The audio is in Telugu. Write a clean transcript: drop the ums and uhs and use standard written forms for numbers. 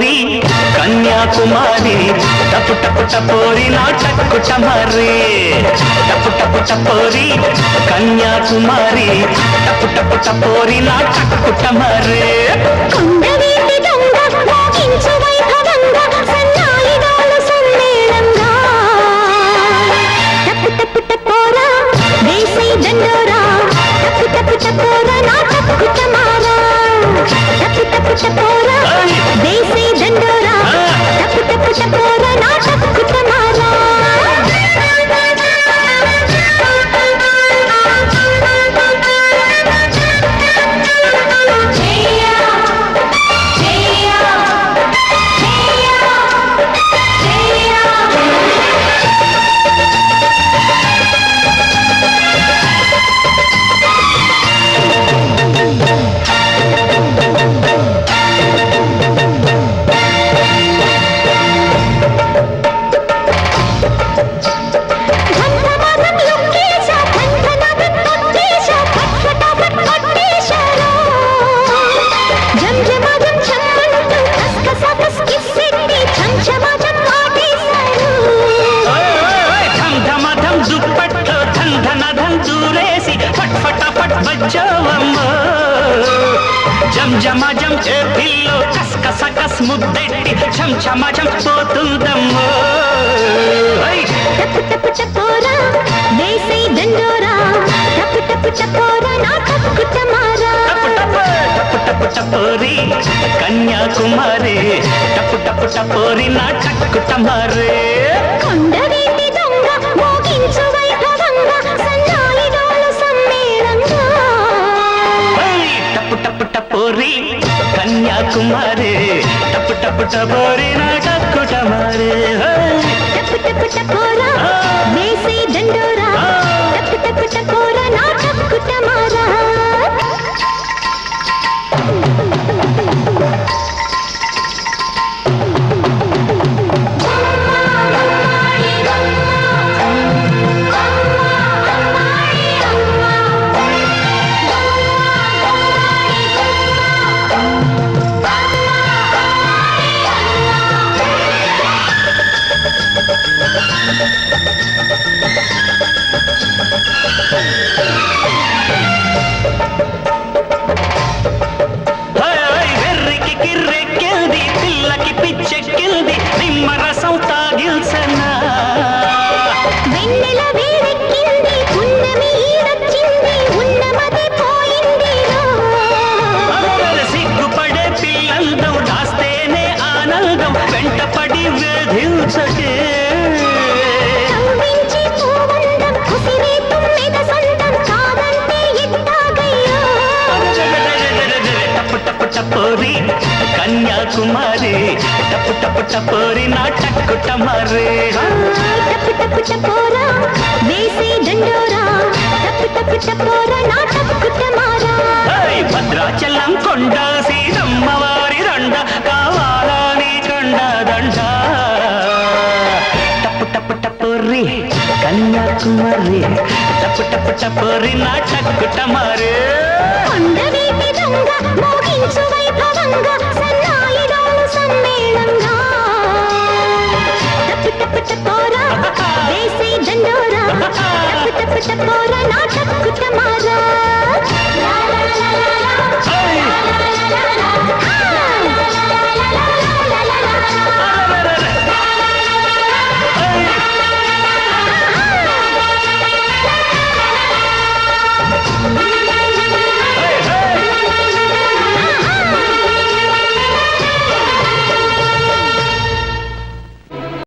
టపోరి కన్యాకుమారి టపు టపు టపోరి నా టక్కు టమరే టపు టపు టపోరి కన్యాకుమారి టపు టపు టపోరి నా టక్కు టమరే కొండవీటి దొంగ మోగించు వైభవంగా సన్నాయిగాల సమ్మేళంగా టపు టపు టపోరా వేసై దండోరా టపు టపు టపోరా నా టక్కు టమారా టపు టపు టపోరా వేసై దండోరా టపు టపు టపోరా నా టక్కు టమారా జం జమ జం పిల్లో కస్ కస కస్ ముద్దెట్టి ఛం ఛమ ఛం పోతుందమ్మో టపు టపు టపోరా వేసై దండోరా టపు టపు టపోరా నా టక్కు టమారా టపు టపు టపోరి కన్యాకుమారి టపు టపు టపోరి నా టక్కు టమారే కొండవీటి దొంగ మోగించు వైభవంగా సన్నాయి డోలు సమ్మేళంగా టపు టపు టపోరి కన్యాకుమారి టపు టపు టపోరి నా టక్కు టమారే టపు టపు టపోరా వేసై దండోరా టపు టపు టపోరా నా టక్కు టమారా వెర్రికి కిర్రెక్కింది పిల్లకి పిచ్చెక్కింది నిమ్మరసం తాగిల్సనా వెన్నెల వేడెక్కింది పున్నమి ఈడొచ్చింది ఉన్నమది పోయింది సిగ్గుపడే పిల్లందం దాస్తేనే ఆనందం వెంటపడి వేధించకే టపోరి కన్యాకుమారి టపు టపు టపోరి నా టక్కు టమారే టపు టపు టపోరా వేసై దండోరా టపు టపు టపోరా నా టక్కు టమారా భద్రాచలం కొండ సీతమ్మవారి దండ కావాలా నీ కండ దండ టపు టపు టపోరి కన్యాకుమారి టపు టపు టపోరి నా టక్కు టమారే కొండవీటి దొంగ మోగించు వైభవంగా సన్నాయి డోలు సమ్మేళంగా టపు టపు టపోరా వేసై దండోరా టపు టపు టపోరా నా టక్కు టమారా